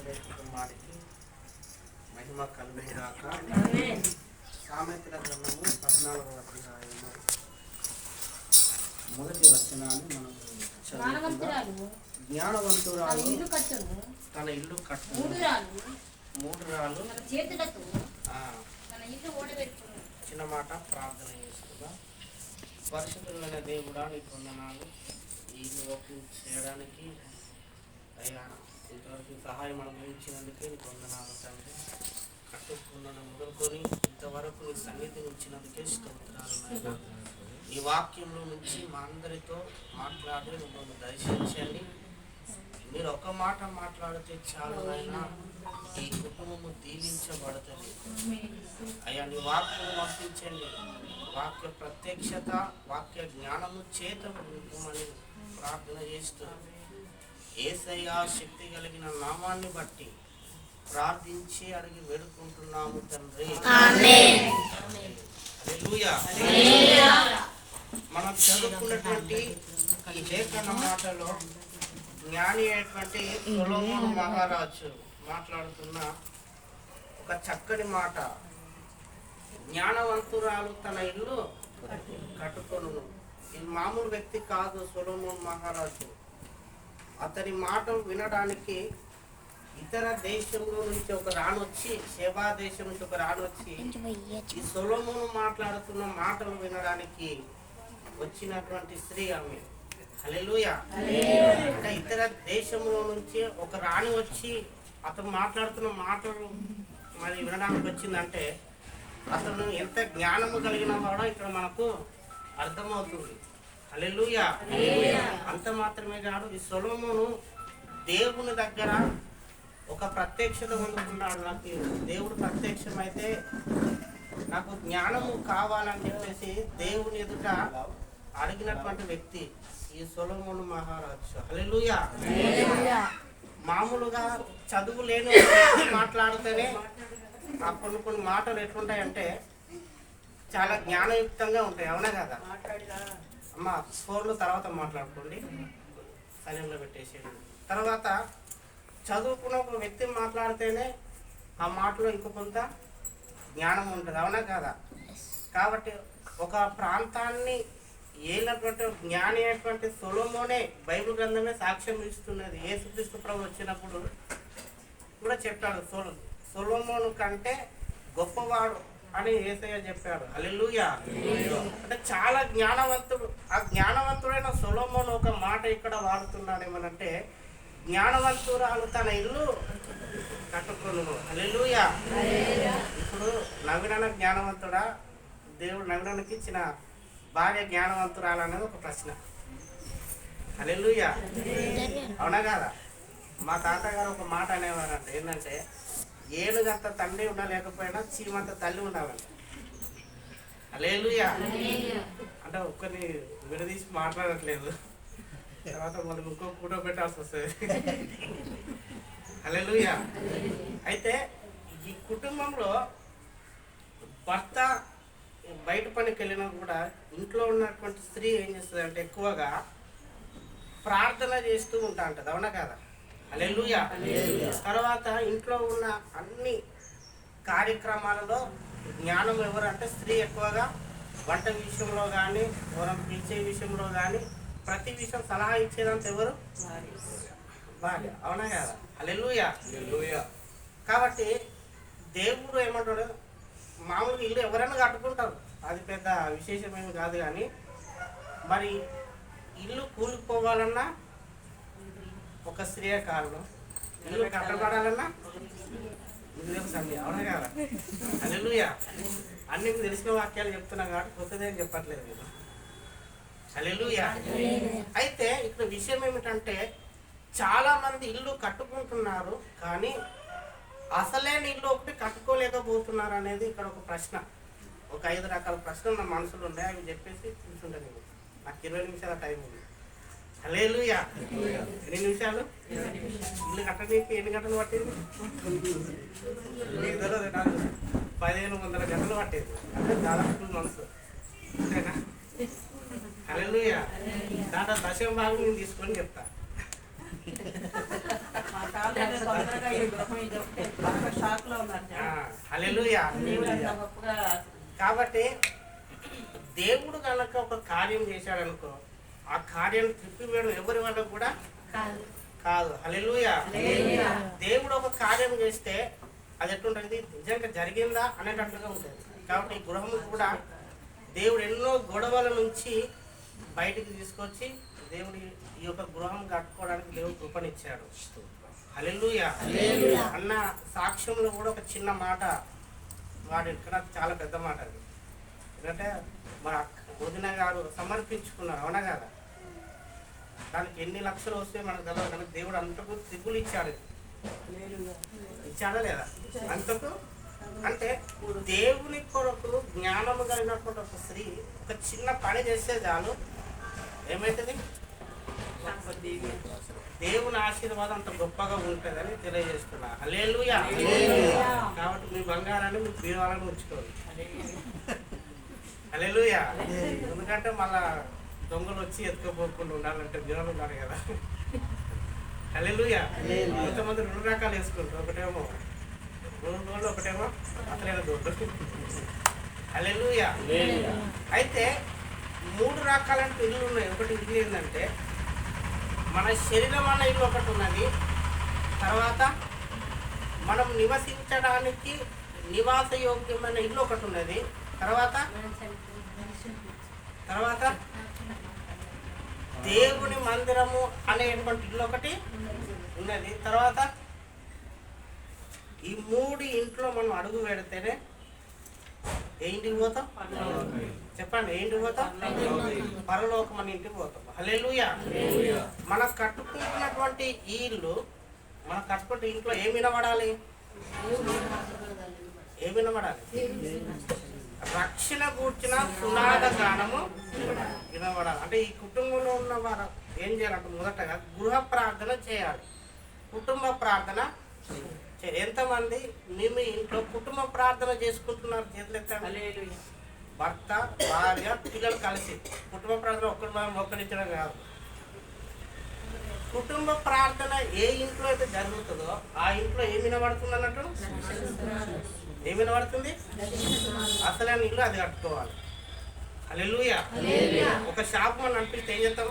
సర్వేశ్వర కుమారికి మహిమ కలుగుగాక. సామెతల గ్రంథము 14వ అధ్యాయము మొదటి వచనాన్ని మనం చదువుకుందాం. జ్ఞానవంతురాలు తన ఇల్లు కట్టును, మూడు రాళ్ళు చిన్న మాట ప్రార్థన చేసుకుందాం. పరిశుద్ధులైన దేవుడా, నీకు వందనాలు. ఈ వర్క్ చేయడానికి అయ్యా ఇంతవరకు సహాయం అనుభవించినందుకే నీకు వందనాలు తండ్రి. కట్టుకున్న మొదలుకొని ఇంతవరకు నీ సన్నిధిని ఇచ్చినందుకే స్తోత్రాలు నాయనా. ఈ వాక్యంలో నుంచి మా అందరితో మాట్లాడి మమ్మల్ని దర్శించండి. మీరు ఒక మాట మాట్లాడితే చాలు నాయనా, ఈ కుటుంబము దీవించబడుతుంది. అయ్యా నీ వాక్యం వర్తించండి. వాక్య ప్రత్యక్షత, వాక్య జ్ఞానము చేత ఉంటుమని ప్రార్థన చేస్తూ యేసయ్య శక్తి కలిగిన నామాన్ని బట్టి ప్రార్థించి అడిగి వేడుకుంటున్నాము తండ్రి. హల్లెలూయా. మనం చదువుకున్నటువంటి ఈ లేఖన మాటలో జ్ఞాని అయినటువంటి సొలొమోను మహారాజు మాట్లాడుతున్న ఒక చక్కని మాట. జ్ఞానవంతురాలు తన ఇల్లు కట్టుకొను. ఇది మామూలు వ్యక్తి కాదు సొలొమోను మహారాజు. అతని మాట వినడానికి ఇతర దేశంలో నుంచి ఒక రాణి వచ్చి, షెబా దేశం నుంచి ఒక రాణి వచ్చి ఈ సొలొమోను మాట్లాడుతున్న మాటలు వినడానికి వచ్చినటువంటి స్త్రీ ఆమె. హల్లెలూయా. అంటే ఇతర దేశంలో నుంచి ఒక రాణి వచ్చి అతను మాట్లాడుతున్న మాటలు మరి వినడానికి వచ్చిందంటే అతను ఎంత జ్ఞానము కలిగిన వాడో ఇక్కడ మనకు అర్థమవుతుంది. హల్లెలూయా. అంత మాత్రమే కాదు, ఈ సొలొమోను దేవుని దగ్గర ఒక ప్రత్యక్షత పొందుకున్నాడు. నాకు దేవుడు ప్రత్యక్షమైతే నాకు జ్ఞానము కావాలని చెప్పేసి దేవుని ఎదుట అడిగినటువంటి వ్యక్తి ఈ సొలొమోను మహారాజు. హల్లెలూయా. మామూలుగా చదువు లేని మాట్లాడితేనే ఆ కొన్ని మాటలు ఎట్లుంటాయంటే చాలా జ్ఞానయుక్తంగా ఉంటాయి. అవునా కదా అమ్మ? ఫోన్లు తర్వాత మాట్లాడుకోండి, సైలెంట్లో పెట్టేసేయండి. తర్వాత చదువుకున్న ఒక వ్యక్తి మాట్లాడితేనే ఆ మాటలో ఇంకో కొంత జ్ఞానం ఉంటుంది. అవునా కదా? కాబట్టి ఒక ప్రాంతాన్ని ఏలినటువంటి జ్ఞాని అయినటువంటి సొలొమోనే బైబిల్ గ్రంథమే సాక్ష్యం ఇస్తున్నది. యేసుక్రీస్తు ప్రభు వచ్చినప్పుడు కూడా చెప్పాడు, సొలొమోను కంటే గొప్పవాడు అని యేసయ్య చెప్పాడు. హల్లెలూయా. అంటే చాలా జ్ఞానవంతుడు. ఆ జ్ఞానవంతుడైన సొలొమోను ఒక మాట ఇక్కడ వాడుతున్నాడు. ఏమనంటే జ్ఞానవంతురాలు తన ఇల్లు కట్టుకొను. హల్లెలూయా. ఇప్పుడు నవీన జ్ఞానవంతుడా? దేవుడు నవీనకి ఇచ్చిన భార్య జ్ఞానవంతురాలు అనేది ఒక ప్రశ్న. హల్లెలూయా. అవునా కదా? మా తాతగారు ఒక మాట అనేవారంట, ఏంటంటే ఏనుగంత తండ్రి ఉండలేకపోయినా చీమంత తల్లి ఉండాలంట. హల్లెలూయా. అంటే ఒక్కరిని విడదీసి మాట్లాడట్లేదు, తర్వాత మనకు ఇంకో ఫోటో పెట్టాల్సి వస్తుంది. హల్లెలూయా. అయితే ఈ కుటుంబంలో భర్త బయట పనికి వెళ్ళినా కూడా ఇంట్లో ఉన్నటువంటి స్త్రీ ఏం చేస్తుంది అంటే ఎక్కువగా ప్రార్థన చేస్తూ ఉంటా అంటది. అవునా కదా? హల్లెలూయా. తర్వాత ఇంట్లో ఉన్న అన్ని కార్యక్రమాలలో జ్ఞానం ఎవరు అంటే స్త్రీ ఎక్కువగా వంట విషయంలో కానీ, ఎవరం పిలిచే విషయంలో కానీ, ప్రతి విషయం సలహా ఇచ్చేదంతా ఎవరు? భార్య. అవునా కదా? హల్లెలూయా. కాబట్టి దేవుడు ఏమంటాడు, మామూలుగా ఇల్లు ఎవరైనా కట్టుకుంటారు, అది పెద్ద విశేషమేమి కాదు. కానీ మరి ఇల్లు కూలిపోవాలన్నా ఒక స్త్రీయే కారణం, ఇల్లు కట్టబడాలన్నా సంధి. అవునా కదా? హల్లెలూయా. అన్ని తెలిసిన వాక్యాలు చెప్తున్నా కాబట్టి కొత్తదేం చెప్పట్లేదు నేను. హల్లెలూయా. అయితే ఇక్కడ విషయం ఏమిటంటే చాలా మంది ఇల్లు కట్టుకుంటున్నారు, కానీ అసలైన ఇల్లు ఒకటి కట్టుకోలేకపోతున్నారు అనేది ఇక్కడ ఒక ప్రశ్న. ఒక 5 రకాల ప్రశ్నలు నా మనసులో ఉన్నాయి, అవి చెప్పేసి కూర్చుంటా. నేను నాకు 20 నిమిషాల టైం ఉంది. హల్లెలూయా. ఎన్ని నిమిషాలు? ఇల్లు కట్టడానికి ఎన్ని గంటలు పట్టింది? 1500 గంటలు పట్టేది. అంటే దాదాపు మనసు. హల్లెలూయా. దాంట్లో దశమ భాగం నేను తీసుకొని చెప్తా. హల్లెలూయా. కాబట్టి దేవుడు కనుక ఒక కార్యం చేశాడనుకో, ఆ కార్యాన్ని తిప్పివేయడం ఎవరి వల్ల కూడా కాదు. హల్లెలూయా. దేవుడు ఒక కార్యం చేస్తే అది ఎట్లుంటుంది, నిజంగా జరిగిందా అనేటట్టుగా ఉంటుంది. కాబట్టి ఈ గృహం కూడా దేవుడు ఎన్నో గొడవల నుంచి బయటికి తీసుకొచ్చి దేవుడి ఈ యొక్క గృహం కట్టుకోవడానికి దేవుడు కృపనిచ్చాడు. హల్లెలూయా. అన్న సాక్ష్యంలో కూడా ఒక చిన్న మాట వాడు ఇక్కడ చాలా పెద్ద మాట అది. ఎందుకంటే మన వదిన గారు సమర్పించుకున్నారు, అవునా కదా? దానికి ఎన్ని లక్షలు వస్తే మనకు తెలియదు, కానీ దేవుడు అంతకు త్రిపులు ఇచ్చాడు. ఇచ్చాడా లేదా? అంతకు అంటే దేవుని కొరకు జ్ఞానము కలిగినటువంటి ఒక స్త్రీ ఒక చిన్న పని చేస్తే చాలు ఏమవుతుంది, దేవుని ఆశీర్వాదం అంత గొప్పగా ఉంటుందని తెలియజేస్తున్నా. హల్లెలూయా. కాబట్టి మీ బంగారాన్ని మీ బీరువాలను ఉంచుకోండి. హల్లెలూయా. ఎందుకంటే మళ్ళా దొంగలు వచ్చి ఎత్తుకోపోకుండా ఉండాలంటే బీరువాలు ఉండాలి కదా. హల్లెలూయా. కొంతమంది 2 రకాలు వేసుకుంటారు, ఒకటేమో 2 దోళ్ళు, ఒకటేమో అసలైన దోళ్ళు. హల్లెలూయా. అయితే 3 రకాలంటే ఇల్లు ఉన్నాయి. ఒకటి ఇల్లు ఏంటంటే మన శరీరం అన్న ఇల్లు ఒకటి ఉన్నది, తర్వాత మనం నివసించడానికి నివాస యోగ్యమైన ఇల్లు ఒకటి ఉన్నది, తర్వాత దేవుని మందిరము అనేటువంటి ఇల్లు ఒకటి ఉన్నది. తర్వాత ఈ 3 ఇంట్లో మనం అడుగు పెడితేనే ఏ ఇంటికి పోతాం చెప్పండి, ఏ ఇంటికి పోతాం? పరలోకం అనే ఇంటికి పోతాం. హల్లెలూయా. మనం కట్టుకుంటున్నటువంటి ఈ ఇల్లు, మనం కట్టుకుంటే ఇంట్లో ఏమి వినబడాలి? ఏమి వినబడాలి? రక్షణ కూర్చిన సునాద గానము వినబడాలి. అంటే ఈ కుటుంబంలో ఉన్న వారు ఏం చేయాలంటే మొదటగా గృహ ప్రార్థన చేయాలి. కుటుంబ ప్రార్థన. ఎంతమంది మేము ఇంట్లో కుటుంబ ప్రార్థన చేసుకుంటున్నారు? చేతులు ఎత్తండి. భర్త, భార్య, పిల్లలు కలిసి కుటుంబ ప్రార్థన ఒక్కరించడం కాదు. కుటుంబ ప్రార్థన ఏ ఇంట్లో అయితే జరుగుతుందో ఆ ఇంట్లో ఏమి వినబడుతుంది అన్నట్టు? ఏమి వినబడుతుంది? అసలైన ఇల్లు అది కట్టుకోవాలి. హల్లెలూయా. ఒక షాప్ మనం అనిపిస్తే ఏం చేస్తాం?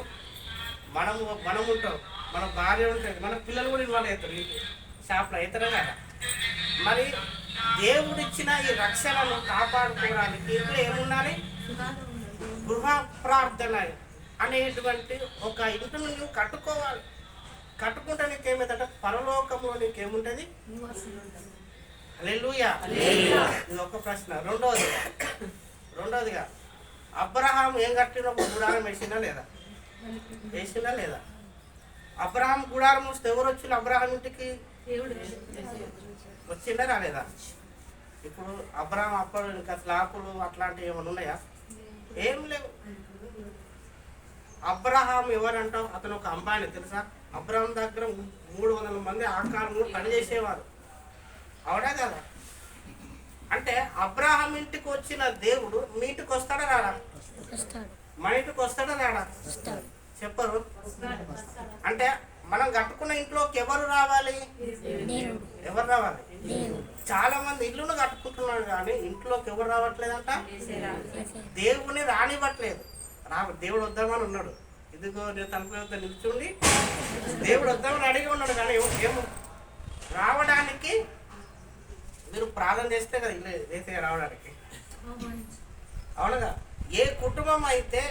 మనం ఉంటాం, మన భార్య ఉంటుంది, మన పిల్లలు కూడా ఇన్వాల్వ్ అవుతారు షాప్లో, అవుతారా కదా? మరి దేవుడిచ్చిన ఈ రక్షణను కాపాడుకోవడానికి ఇంట్లో ఏముండాలి? గృహ ప్రార్థన అనేటువంటి ఒక ఇంటిని నువ్వు కట్టుకోవాలి. కట్టుకుంటే నీకేమైందంటే పరలోకంలో నీకేముంటుంది? హల్లెలూయా. ఇది ఒక ప్రశ్న. రెండోదిగా అబ్రహాం ఏం కట్టినప్పుడు గుడారం వేసిందా లేదా? వేసిందా లేదా? అబ్రహాం గుడారం వస్తే ఎవరు వచ్చిండు అబ్రహాం ఇంటికి? వచ్చిందా రాలేదా? ఇప్పుడు అబ్రహాం అప్పుడు ఇంకా స్లాపులు అట్లాంటివి ఏమైనా ఉన్నాయా? ఏం లేవు. అబ్రహాం ఎవరంటావు? అతను ఒక అంబానీ, తెలుసా? అబ్రహాం దగ్గర 300 మంది ఆ కాలంలో పనిచేసేవారు, అవునా కదా? అంటే అబ్రహాం ఇంటికి వచ్చిన దేవుడు మీ ఇంటికి వస్తాడా రాడా? మన ఇంటికి వస్తాడా రాడా? చెప్పరు. అంటే మనం కట్టుకున్న ఇంట్లోకి ఎవరు రావాలి? ఎవరు రావాలి? చాలా మంది ఇల్లును కట్టుకుంటున్నారు కానీ ఇంట్లోకి ఎవరు రావట్లేదంట? దేవుని రానివ్వట్లేదు. దేవుడు వద్దామని ఉన్నాడు, ఇదిగో నేను తలుపు వద్ద నిల్చుండి దేవుడు వద్దామని అడిగి ఉన్నాడు, కానీ ఏమో రావడానికి మీరు ప్రార్థన చేస్తే కదా ఇల్లు వేసే రావడానికి, అవునగా? ఏ కుటుంబం అయితే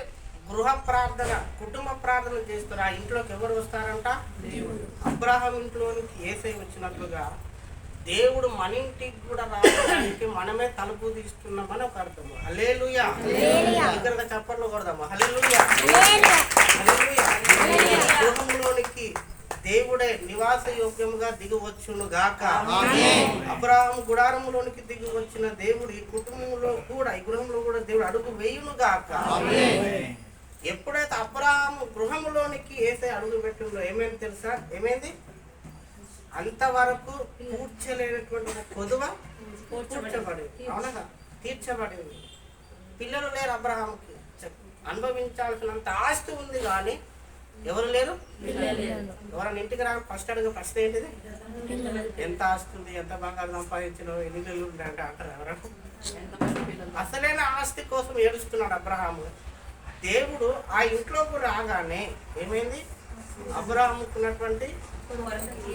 గృహ ప్రార్థన కుటుంబ ప్రార్థన చేస్తారు ఆ ఇంట్లోకి ఎవరు వస్తారంట? అబ్రహాం ఇంట్లోనికి యేసై వచ్చినట్లుగా దేవుడు మన ఇంటికి కూడా రావడానికి మనమే తలుపు తీస్తున్నామని ఒక అర్థము. హల్లెలూయా. దగ్గరగా చప్పట్లు కొడదాము. హల్లెలూయా. గృహంలోనికి దేవుడే నివాస యోగ్యముగా దిగివచ్చును గాక. అబ్రహాము గుడారములోనికి దిగి వచ్చిన దేవుడు ఈ కుటుంబంలో కూడా ఈ గృహంలో కూడా దేవుడు అడుగు వేయును గాక. ఎప్పుడైతే అబ్రహాము గృహంలోనికి యేసై అడుగు పెట్టిందో ఏమైంది తెలుసా? ఏమైంది? అంతవరకు కూర్చోలేనటువంటి ఒక కొదువ కూర్చోబడింది, అవునగా? తీర్చబడింది. పిల్లలు లేరు అబ్రహాముకి, అనుభవించాల్సినంత ఆస్తి ఉంది కానీ ఎవరు లేరు? ఎవరైనా ఇంటికి రా ఫస్ట్ అడుగు ఫస్ట్ ఏంటిది? ఎంత ఆస్తుంది, ఎంత బంగారు సంపాదించను, ఎన్ని నెలలు అంటే అంటారు ఎవరైనా? అసలైన ఆస్తి కోసం ఏడుస్తున్నాడు అబ్రహాము. దేవుడు ఆ ఇంట్లోకి రాగానే ఏమైంది? అబ్రహాముకున్నటువంటి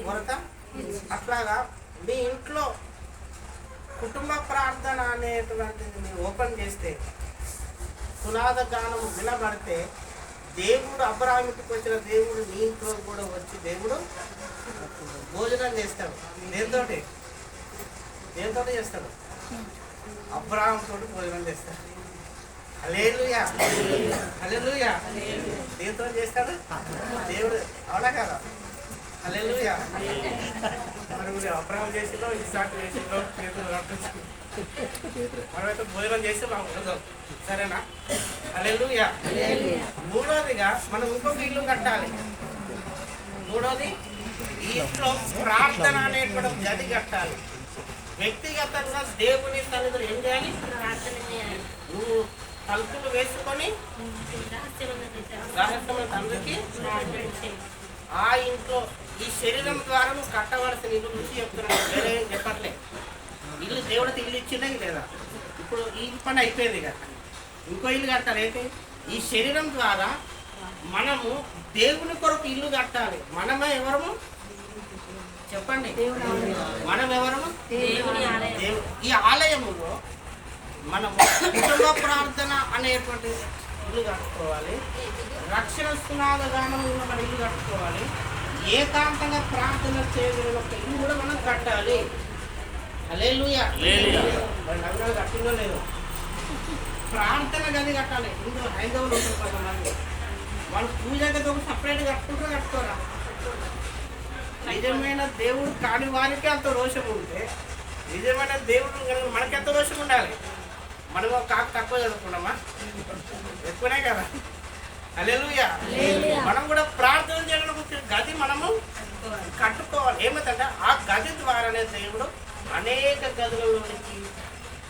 కొరత. అట్లాగా మీ ఇంట్లో కుటుంబ ప్రార్థన అనేటువంటిది మీరు ఓపెన్ చేస్తే, సునాద గానం వినబడితే, దేవుడు అబ్రహాముకి వచ్చిన దేవుడు నీ ఇంట్లో కూడా వచ్చి దేవుడు భోజనం చేస్తాడు. దేనితో చేస్తాడు? అబ్రహాం తోటి భోజనం చేస్తాడు. హల్లెలూయా, హల్లెలూయా. దేనితో చేస్తాడు? దేవుడు. అవునా కదా? హల్లెలూయా. మరి మీరు అబ్రహాం చేసిందో, ఇస్సాకు చేసిందో, చేతులు కట్టొచ్చు, మనమైతే భోజనం చేస్తే బాగుండదు. సరేనా? హల్లెలూయా. మూడోదిగా మనం ఇంకొక ఇల్లు కట్టాలి. మూడోది, ఈ ఇంట్లో ప్రార్థన అనేటువంటి గది కట్టాలి. వ్యక్తిగతంగా దేవుని సన్నిధిలో ఏం చేయాలి? నువ్వు తలుపులు వేసుకొని రహస్యమైన తండ్రికి ఆ ఇంట్లో ఈ శరీరం ద్వారా నువ్వు కట్టవలసిన ఇల్లు నుంచి చెప్తున్నాను, వేరే ఏం చెప్పట్లే. ఇల్లు దేవుడికి ఇల్లు ఇచ్చిందా లేదా? ఇప్పుడు ఈ పని అయిపోయింది కదా, ఇంకో ఇల్లు కట్టాలి. ఏంటి? ఈ శరీరం ద్వారా మనము దేవుని కొరకు ఇల్లు కట్టాలి. మనమే ఎవరము చెప్పండి? మనం ఎవరము? ఈ ఆలయములో మనము కుటుంబ ప్రార్థన అనేటువంటి ఇల్లు కట్టుకోవాలి. రక్షణ సునాద గానములో మన ఇల్లు కట్టుకోవాలి. ఏకాంతంగా ప్రార్థన చేయగలిగిన ఒక ఇల్లు కూడా మనం కట్టాలి. హల్లెలూయా. నగరాలు కట్టిందో లేదో ప్రార్థన గది కట్టాలి. ఇందులో హైందవులు ఉంటారు కొంతమంది, వాళ్ళు పూజ గది ఒక సపరేట్ కట్టుకుంటారో కట్టుకోరా. నిజమైన దేవుడు కాని వారికి అంత రోషం ఉంటే, నిజమైన దేవుడు మనకెంత రోషం ఉండాలి? మనం కాకు తక్కువ చదువుకున్నామా? ఎక్కువనే కదా. హల్లెలూయా. మనం కూడా ప్రార్థన చేయడానికి గది మనము కట్టుకోవాలి. ఏమిటంటే ఆ గది ద్వారానే దేవుడు అనేక గదులలోనికి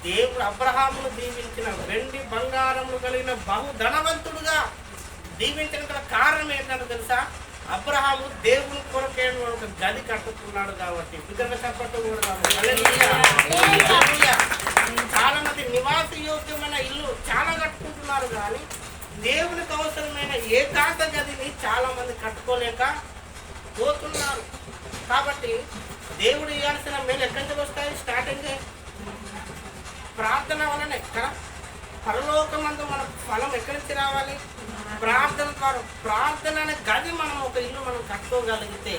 దేవుడు అబ్రహామును దీవించిన వెండి బంగారములు కలిగిన బహు ధనవంతుడుగా దీవించిన కారణం ఏంటంటే తెలుసా? అబ్రహాము దేవుని కొరకే ఒక గది కట్టుకున్నాడు కాబట్టి. విగ్రహ చప్పట్లు కూడా చాలా మంది నివాస యోగ్యమైన ఇల్లు చాలా కట్టుకుంటున్నారు, కానీ దేవునికి అవసరమైన ఏకాంత గదిని చాలా మంది కట్టుకోలేక పోతున్నారు. కాబట్టి దేవుడు ఇవ్వాల్సిన మేలు ఎక్కడి నుంచి వస్తాయి? స్టార్టింగ్ ప్రార్థన వలనే కదా. పరలోకమందు మన ఫలం ఎక్కడి నుంచి రావాలి? ప్రార్థన ద్వారా. ప్రార్థన అనే గది మనం ఒక ఇల్లు మనం కట్టుకోగలిగితే,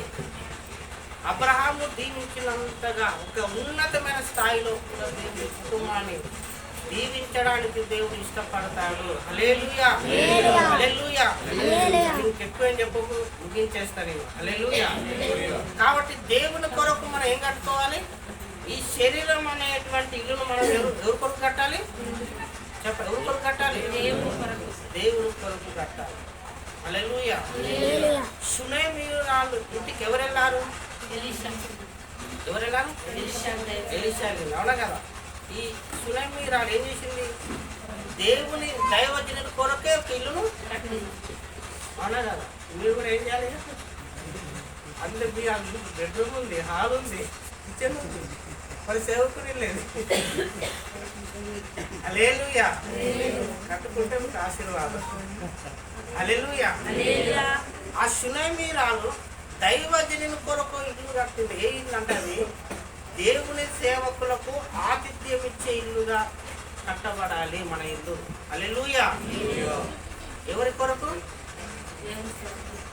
అబ్రహాము దీవించినంతగా ఒక ఉన్నతమైన స్థాయిలో దేవుని కుటుంబాన్ని దీవించడానికి దేవుడు ఇష్టపడతాడు. హల్లెలూయా, హల్లెలూయా. ఇంకెక్కువ ఏం చెప్పకు, ముగించేస్తాను నేను. హల్లెలూయా. కాబట్టి దేవుని కొరకు మనం ఏం కట్టుకోవాలి? ఈ శరీరం అనేటువంటి ఇల్లును మనం ఎవరి కొరకు కట్టాలి? చెప్పండి, ఎవరి కొరకు కట్టాలి? దేవుని కొరకు కట్టాలి. హల్లెలూయా. షూనేమీయురాలు ఇంటికి ఎవరు వెళ్ళారు? ఎవరు వెళ్ళారు? ఎలీషా. అవునా కదా? ఈ షూనేమీయురాలు ఏం చేసింది? దేవుని దైవజనుల కొరకే ఒక ఇల్లును కట్టింది. అవునా కదా? మీరు కూడా ఏం చేయాలి? అందులో మీ బెడ్రూమ్ ఉంది, హాల్ ఉంది, కిచెన్ ఉంది, మరి సేవకుని లేదు. హల్లెలూయా. కట్టుకుంటే మీకు ఆశీర్వాదం. హల్లెలూయా. ఆ షూనేమీయురాలు దైవజనుల కొరకు ఇల్లు కట్టింది. ఏ ఇల్లు అంటే అది దేవుని సేవకులకు ఆతిథ్యం ఇచ్చే ఇల్లుగా కట్టబడాలి మన ఇల్లు. హల్లెలూయా. ఎవరి కొరకు?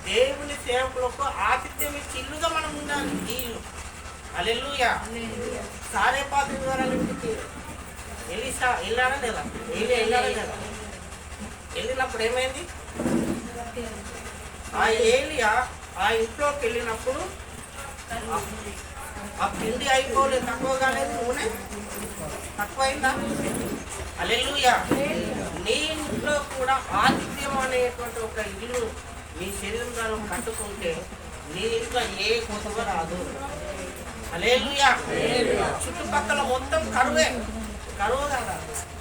దేవుని సేవకులకు ఆతిథ్యం ఇచ్చే ఇల్లుగా మనం ఉండాలి ఈ ఇల్లు. హల్లెలూయా. సారేపాతు ద్వారా ఇంటికి ఎలీషా వెళ్ళాడా లేదా? వెళ్ళాడా లేదా? వెళ్ళినప్పుడు ఏమైంది? ఆ ఏలియా ఆ ఇంట్లోకి వెళ్ళినప్పుడు ఆ పిండి అయిపోలేదు, తక్కువ కాలేదు, నూనె తక్కువైందా? హల్లెలూయా. నీ ఇంట్లో కూడా ఆతిథ్యం అనేటువంటి ఒక ఇల్లు మీ శరీరం ద్వారా కట్టుకుంటే నీ ఇంట్లో ఏ కొత్తగా రాదు. హల్లెలూయా. చుట్టుపక్కల మొత్తం కరువే. కరువు కదా,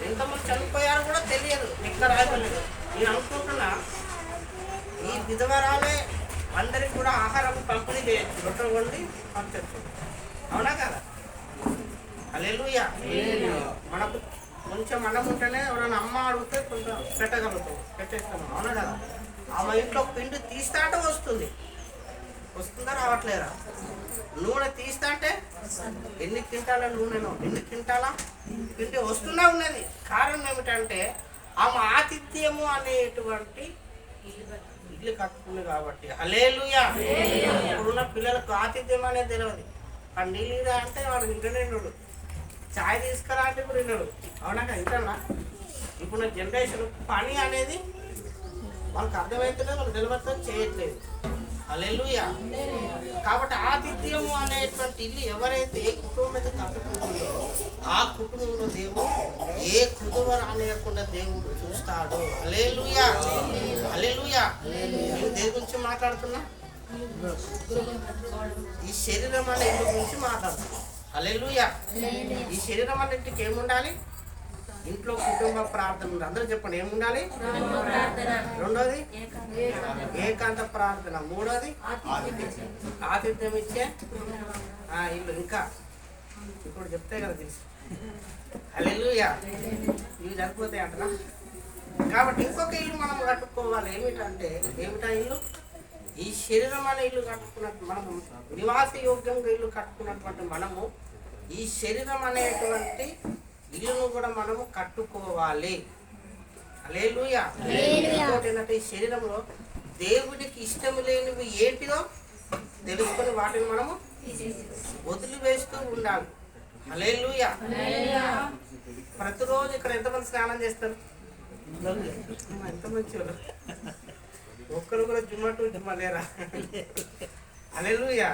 ఎంతమంది చనిపోయారో కూడా తెలియదు. ఇక్కడ రాయలేదు. నేను అనుకుంటున్నా ఈ విధవరాలే అందరికి కూడా ఆహారం పంపిణీ చేయొచ్చు, రొట్టెలు వండి పంచచ్చు. అవునా కదా? హల్లెలూయా. మనకు కొంచెం అన్నం ఉంటేనే ఎవరైనా అమ్మ అడిగితే కొంచెం పెట్టగలుగుతాం, పెట్టేస్తాం. అవునా కదా? ఆమె ఇంట్లో పిండి తీస్తా అంటే వస్తుందా రావట్లేరా? నూనె తీస్తా అంటే ఎన్ని క్వింటాల నూనెను, ఎన్ని క్వింటాల పిండి వస్తూనే ఉన్నది. కారణం ఏమిటంటే ఆమె ఆతిథ్యము అనేటువంటి ఇల్లు కట్టుకుంది కాబట్టి. హల్లెలూయా. ఇప్పుడున్న పిల్లలకు ఆతిథ్యం అనేది తెలియదు. ఆ నీళ్ళు అంటే వాడు ఇంటనే ఉన్నాడు, ఛాయ్ తీసుకురా అంటే ఇప్పుడు విన్నాడు. అవునా ఇంటన్నా? ఇప్పుడు జనరేషన్ పని అనేది వాళ్ళకి అర్థమవుతుందో వాళ్ళకి తెలియదు, చేయట్లేదు. హల్లెలూయా. కాబట్టి ఆతిథ్యము అనేటువంటి ఇల్లు ఎవరైతే ఏ కుటుంబం అయితే కట్టుకుంటుందో ఆ కుటుంబంలో దేవుడు ఏ కుదువ రానియకుండా దేవుడు చూస్తాడు. హల్లెలూయా. హల్లెలూయా. నేను దేని గురించి మాట్లాడుతున్నా? ఈ శరీరం అనే ఇల్లు గురించి మాట్లాడుతున్నా. హల్లెలూయా. ఈ శరీరం అన్నింటికి ఏముండాలి? ఇంట్లో కుటుంబ ప్రార్థన ఉంది. అందరూ చెప్పండి, ఏముండాలి? రెండోది ఏకాంత ప్రార్థన, మూడోది ఆతిథ్యం ఇచ్చే ఇల్లు. ఇంకా ఇప్పుడు చెప్తే కదా తెలుసు. హల్లెలూయా. ఇవి సరిపోతాయి అంటనా? కాబట్టి ఇంకొక ఇల్లు మనం కట్టుకోవాలి. ఏమిటా ఇల్లు? ఈ శరీరం అనే ఇల్లు కట్టుకున్నట్టు మనము నివాస యోగ్యంగా ఇల్లు కట్టుకున్నటువంటి మనము ఈ శరీరం అనేటువంటి ఇల్లును కూడా మనము కట్టుకోవాలి. హల్లెలూయా. ఇంకోటి ఏంటంటే ఈ శరీరంలో దేవుడికి ఇష్టం లేనివి ఏంటిదో తెలుసుకొని వాటిని మనము వదిలివేస్తూ ఉండాలి. హల్లెలూయా. ప్రతిరోజు ఇక్కడ ఎంతమంది స్నానం చేస్తారు? ఎంత మంచి ఒక్కరు కూడా జుమ్మ లేరా? హల్లెలూయా.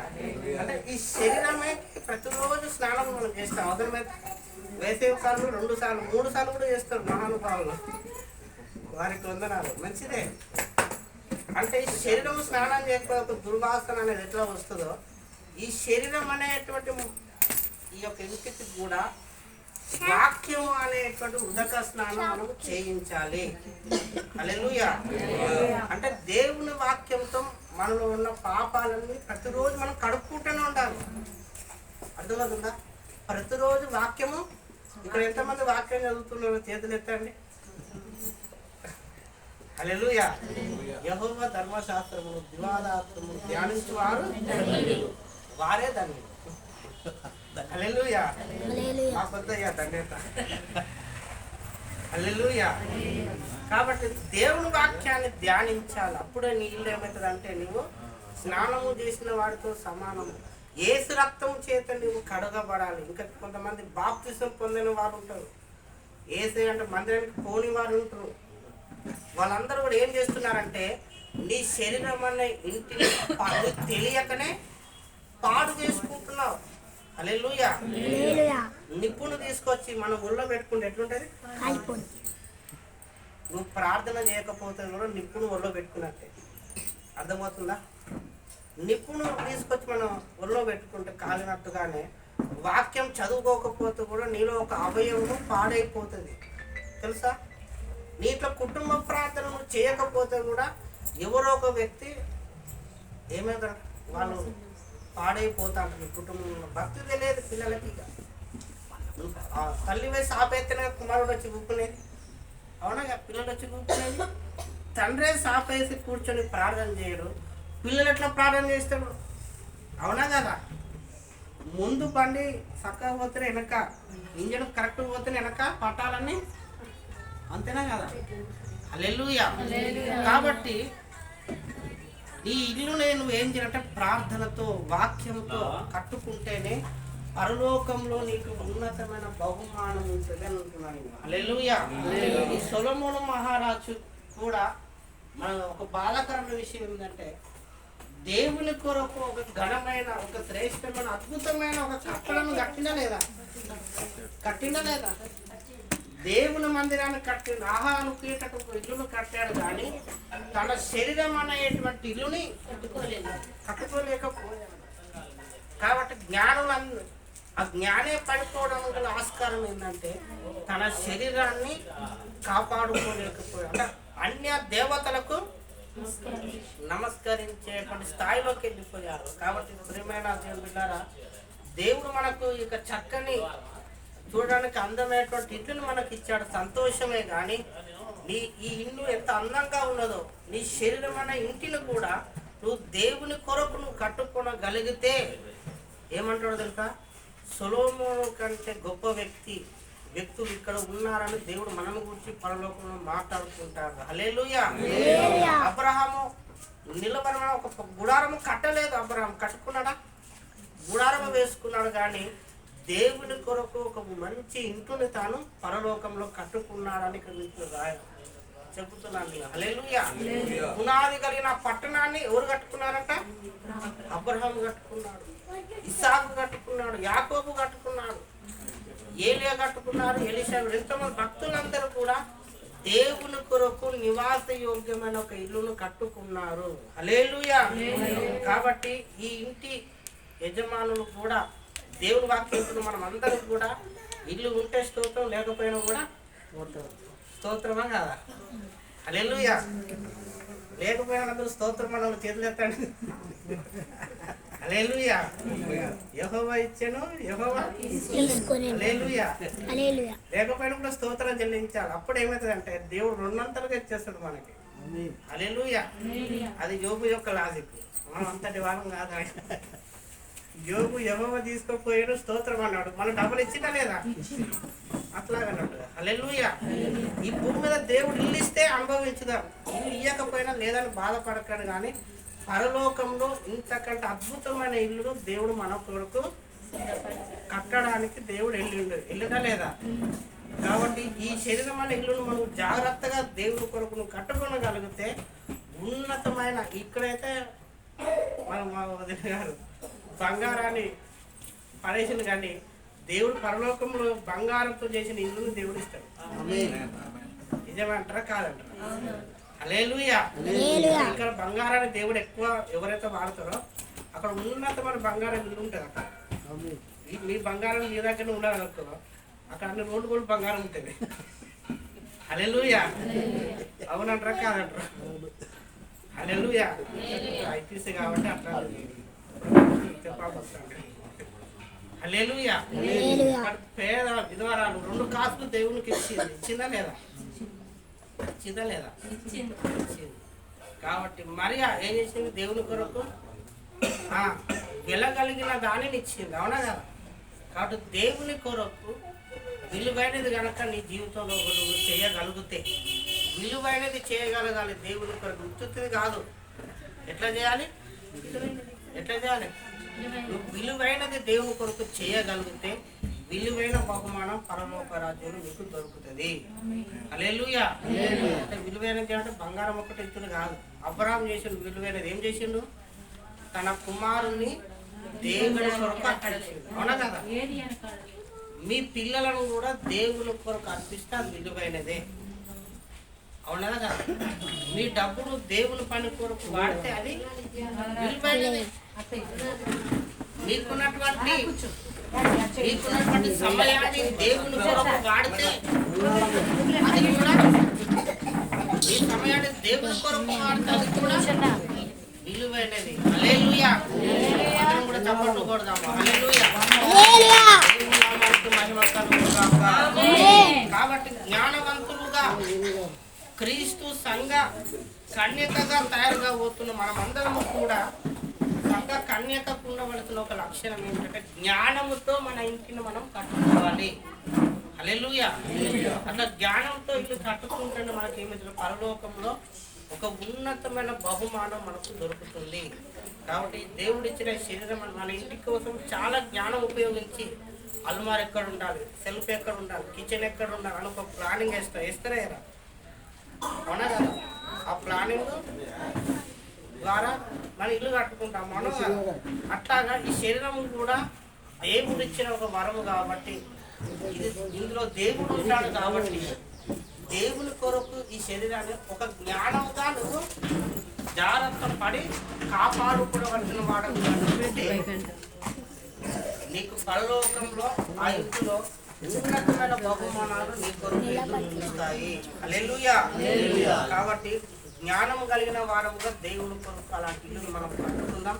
అంటే ఈ శరీరమే ప్రతిరోజు స్నానం మనం చేస్తాం. అవసరమైతే వేసవి కాలంలో 2 సార్లు 3 సార్లు కూడా చేస్తారు మహానుభావులు. వారికి వందనాలు. మంచిదే. అంటే ఈ శరీరం స్నానం చేయకపోతే దుర్వాసన అనేది ఎట్లా వస్తుందో ఈ శరీరం అనేటువంటి ఈ యొక్క ఇంటికి కూడా వాక్యం అనేటువంటి ఉదక స్నానం మనం చేయించాలి. హల్లెలూయా. అంటే దేవుని వాక్యంతో మనలో ఉన్న పాపాలన్నీ ప్రతిరోజు మనం కడుక్కుంటూనే ఉండాలి. అర్థమవుతుందా? ప్రతిరోజు వాక్యము. ఇక్కడ ఎంతమంది వాక్యం చదువుతున్నారో చేతులు ఎత్తండి. హల్లెలూయా. యెహోవా ధర్మశాస్త్రమును దివారాత్రమును ధ్యానించువారు వారే ధన్యులు. హల్లెలూయా. మా కొద్దయ్యా ధన్యత. హల్లెలూయా. కాబట్టి దేవుని వాక్యాన్ని ధ్యానించాలి. అప్పుడే నీ ఇల్లు ఏమవుతుంది అంటే నువ్వు స్నానము చేసిన వాడితో సమానము. యేసు రక్తం చేత నువ్వు కడగబడాలి. ఇంకా కొంతమంది బాప్తిసం పొందిన వారు ఉంటారు, యేసు అంటే మందిరానికి పోని వారు ఉంటారు. వాళ్ళందరూ కూడా ఏం చేస్తున్నారంటే నీ శరీరం అనే ఇంటిని తెలియకనే పాడు చేసుకుంటున్నావు. హల్లెలూయా. నిప్పును తీసుకొచ్చి మనం ఒళ్ళో పెట్టుకుంటే ఎట్లుంటది? నువ్వు ప్రార్థన చేయకపోతే కూడా నిప్పును ఒళ్ళో పెట్టుకున్నట్టే. అర్థమవుతుందా? నిప్పును తీసుకొచ్చి మనం ఒళ్ళో పెట్టుకుంటే కాలినట్టుగానే వాక్యం చదువుకోకపోతే కూడా నీలో ఒక అవయవం పాడైపోతుంది. తెలుసా? నీట్లో కుటుంబ ప్రార్థనలు చేయకపోతే కూడా ఎవరో ఒక వ్యక్తి ఏమవుతారు, వాళ్ళు పాడైపోతారు. నీ కుటుంబంలో భక్తి తెలియదు పిల్లలకి. తల్లి వయసు ఆపేస్తేనే కుమారుడు వచ్చి కూర్చునేది. అవునా? పిల్లలు వచ్చి కూర్చునేది. తండ్రే సాపేసి కూర్చొని ప్రార్థన చేయడు, పిల్లలు ఎట్లా ప్రార్థన చేస్తాడు? అవునా కదా? ముందు బండి చక్కగా పోతేనే వెనక, ఇంజన్ కరెక్ట్గా పోతేనే వెనక పట్టాలన్నీ, అంతేనా కదా? హల్లెలూయా. కాబట్టి ఈ ఇల్లు నేను ఏం చేయాలంటే ప్రార్థనతో వాక్యంతో కట్టుకుంటేనే పరలోకంలో నీకు ఉన్నతమైన బహుమానం ఉంటుంది అని అంటున్నాను. హల్లెలూయా. ఈ సొలొమోను మహారాజు కూడా మన ఒక బాధాకరమైన విషయం ఏంటంటే దేవుని కొరకు ఒక ఘనమైన, ఒక శ్రేష్టమైన, అద్భుతమైన ఒక కట్టడను కట్టిందా లేదా? దేవుని మందిరాన్ని కట్టిన ఆహానుకునేటట్టు ఒక ఇల్లును కట్టాడు, కానీ తన శరీరం అనేటువంటి ఇల్లుని కట్టుకోలేకపోయాడు. కాబట్టి ఆ జ్ఞానే పడిపోవడం గల ఆస్కారం ఏంటంటే తన శరీరాన్ని కాపాడుకోలేకపోయాడు. అంటే అన్య దేవతలకు నమస్కరించేటువంటి స్థాయిలోకి వెళ్ళిపోయారు. కాబట్టి ప్రియమైన దేవుని బిడ్డలారా, దేవుడు మనకు ఇక చక్కని చూడడానికి అందమైనటువంటి ఇల్లును మనకి ఇచ్చాడు, సంతోషమే. కానీ ఈ ఇల్లు ఎంత అందంగా ఉన్నదో, నీ శరీరం అనే ఇంటిని కూడా నువ్వు దేవుని కొరకు నువ్వు కట్టుకోగలిగితే ఏమంటాడో తెలుసా, సొలొమోను కంటే గొప్ప వ్యక్తులు ఇక్కడ ఉన్నారని దేవుడు మనము గురించి పరలోకంలో మాట్లాడుకుంటారు. హల్లెలూయా. అబ్రహాము నిలబడిన ఒక గుడారము కట్టలేదు. అబ్రహాం కట్టుకున్నాడా? గుడారము వేసుకున్నాడు. కానీ దేవుని కొరకు ఒక మంచి ఇంటిని తాను పరలోకంలో కట్టుకున్నాడని చెబుతున్నాను. హల్లెలూయా. పునాది కలిగిన పట్టణాన్ని ఎవరు కట్టుకున్నారట? అబ్రహాము కట్టుకున్నాడు, ఇస్సాకు కట్టుకున్నాడు, యాకోబు కట్టుకున్నాడు, ఏలియా కట్టుకున్నారు, ఎలీషా. ఎంతమంది భక్తులందరూ కూడా దేవుని కొరకు నివాస యోగ్యమైన ఒక ఇల్లును కట్టుకున్నారు. హల్లెలూయా. కాబట్టి ఈ ఇంటి యజమానులు కూడా దేవుని వాక్యం మనం అందరం కూడా ఇల్లు ఉంటే స్తోత్రం, లేకపోయినా కూడా స్తోత్రమా కదా? హల్లెలూయా. లేకపోయినా అందరూ స్తోత్రం మనం చేతులు ఎత్తండి. హల్లెలూయా. యెహోవా ఇచ్చెను, యెహోవా తీసుకొనెను. హల్లెలూయా. లేకపోయినా కూడా స్తోత్రం చెల్లించాలి. అప్పుడు ఏమవుతుందంటే దేవుడు రెండంతలుగా ఇచ్చేస్తాడు మనకి. హల్లెలూయా. అది యోబు యొక్క లాజిక్. మనం అంతటి వాళ్ళం కాదు. యోబు యెహోవా తీసుకోపోయాడు, స్తోత్రం అన్నాడు, మనం డబ్బులు ఇచ్చినా లేదా? అట్లాగన్నాడు. హల్లెలూయా. ఈ భూమి మీద దేవుడు ఇల్లు ఇస్తే అనుభవించుదాం, ఇల్లు ఇవ్వకపోయినా లేదని బాధపడకండి. కానీ పరలోకంలో ఇంతకంటే అద్భుతమైన ఇల్లు దేవుడు మన కొరకు కట్టడానికి దేవుడు వెళ్ళిందా లేదా? కాబట్టి ఈ శరీరం అనే ఇల్లును మనం జాగ్రత్తగా దేవుడి కొరకు నువ్వు కట్టుకోగలిగితే ఉన్నతమైన, ఇక్కడైతే మనం మా వదిన గారు బంగారాన్ని పడేసింది, కానీ దేవుడు పరలోకంలో బంగారంతో చేసిన ఇల్లును దేవుడు ఇస్తాడు. నిజమంటారా కాదంటారా? హల్లెలూయా. ఇక్కడ బంగారాన్ని దేవుడు ఎక్కువ ఎవరైతే వాడతారో అక్కడ ఉన్నతమైన బంగారం ఇల్లు ఉంటుంది. అక్కడ మీ బంగారం మీ దగ్గర ఉండాలనుకో, అక్కడ అన్ని రోడ్డు కూడా బంగారం ఉంటుంది. హల్లెలూయా. అవునంటారా కాదంటారా? హల్లెలూయా. ఐపీసీ కాబట్టి అట్లా చెప్పాలి. హల్లెలూయా. పేద విధవరాలు 2 కాసులు దేవునికి ఇచ్చిందా లేదా? ఇచ్చిందా లేదా? ఇచ్చింది. కాబట్టి మరియా ఏం చేసింది? దేవుని కొరకు వెళ్ళగలిగిన దానిని ఇచ్చింది. అవునా కదా? కాబట్టి దేవుని కొరకు విలువైనది కనుక నీ జీవితంలో నువ్వు చేయగలిగితే, విలువైనది చేయగలగాలి. దేవుని కొరకు ఉత్తుది కాదు. ఎట్లా చేయాలి? నువ్వు విలువైనది దేవుని కొరకు చేయగలిగితే విలువైన బహుమానం పరలోక రాజ్యంలో మీకు దొరుకుతుంది. హల్లెలూయా. అంటే విలువైనది అంటే బంగారం ఒకటి ఇచ్చింది కాదు. అబ్రహాము చేసిన విలువైనది ఏం చేసిండు? తన కుమారుని దేవుని కొరకు అర్పించిండు. అవునా కదా? మీ పిల్లలను కూడా దేవుని కొరకు అర్పిస్తే అది విలువైనదే. అవునా కదా? మీ డబ్బును దేవుని పని కొరకు వాడితే అది విలువైనదే. మీకున్నటువంటి సమయాన్ని దేవుని కొరకు వాడితే అది కూడా, ఈ సమయాన్ని దేవుని కొరకు వాడితే అది కూడా విలువైనది. హల్లెలూయా. అందరం కూడా చప్పట్లు కొడదాము. హల్లెలూయా. మహిమ కలుగుగాక. కాబట్టి జ్ఞానవంతులుగా క్రీస్తు సంఘ కన్యకగా తయారుగా పోతున్న మనమందరము కూడా సంఘ కన్యకకు ఉండవలసిన ఒక లక్షణం ఏంటంటే జ్ఞానముతో మన ఇంటిని మనం కట్టుకోవాలి. హల్లెలూయా. అట్లా జ్ఞానంతో ఇల్లు కట్టుకుంటే మనకి ఏమిటి? పరలోకంలో ఒక ఉన్నతమైన బహుమానం మనకు దొరుకుతుంది. కాబట్టి దేవుడిచ్చిన శరీరం మన ఇంటి కోసం చాలా జ్ఞానం ఉపయోగించి అల్మార్ ఎక్కడ ఉండాలి, సెల్ఫ్ ఎక్కడ ఉండాలి, కిచెన్ ఎక్కడ ఉండాలి అని ఒక ప్లానింగ్ వేస్తారా? అవునా కదా? ఆ ప్లానింగ్ ద్వారా మన ఇల్లు కట్టుకుంటాం మనం. అట్లాగా ఈ శరీరం కూడా దేవుడు ఇచ్చిన ఒక వరము కాబట్టి, ఇందులో దేవుడు ఉంటాడు కాబట్టి దేవుని కొరకు ఈ శరీరాన్ని ఒక జ్ఞానంగా నువ్వు జాగ్రత్త పడి కాపాడుకోవలసిన వాడు. నీకు పరలోకంలో ఆ ఇంటిలో ఉన్నతమైన బహుమానాలు నీ కొరకు ఇస్తాయి. హల్లెలూయా. కాబట్టి జ్ఞానం కలిగిన వారముగా దేవుని కొరకు అలాంటి ఇల్లును మనం కట్టుకుందాం.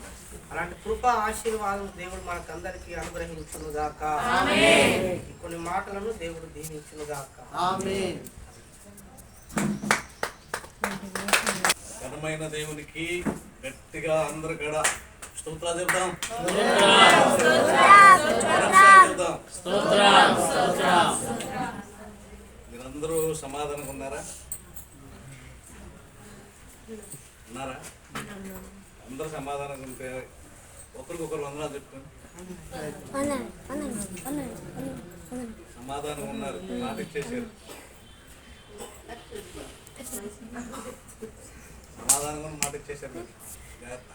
అలాంటి కృప ఆశీర్వాదం దేవుడు మనకందరికీ అనుగ్రహించునుగాక. కొన్ని మాటలను దేవుడు దీవించునుగాక. ఘనమైన దేవునికి గట్టిగా అందరు కూడా స్తోత్రాలు చెప్దాం. మీరందరూ సమాధానంగా ఉన్నారా? అందరూ సమాధానంగా ఉంటే ఒకరికొకరు వందనాలు చెప్తాను. సమాధానం ఉన్నారు, మాట ఇచ్చేసారు. సమాధానం మాట ఇచ్చేసారు. జాగ్రత్త.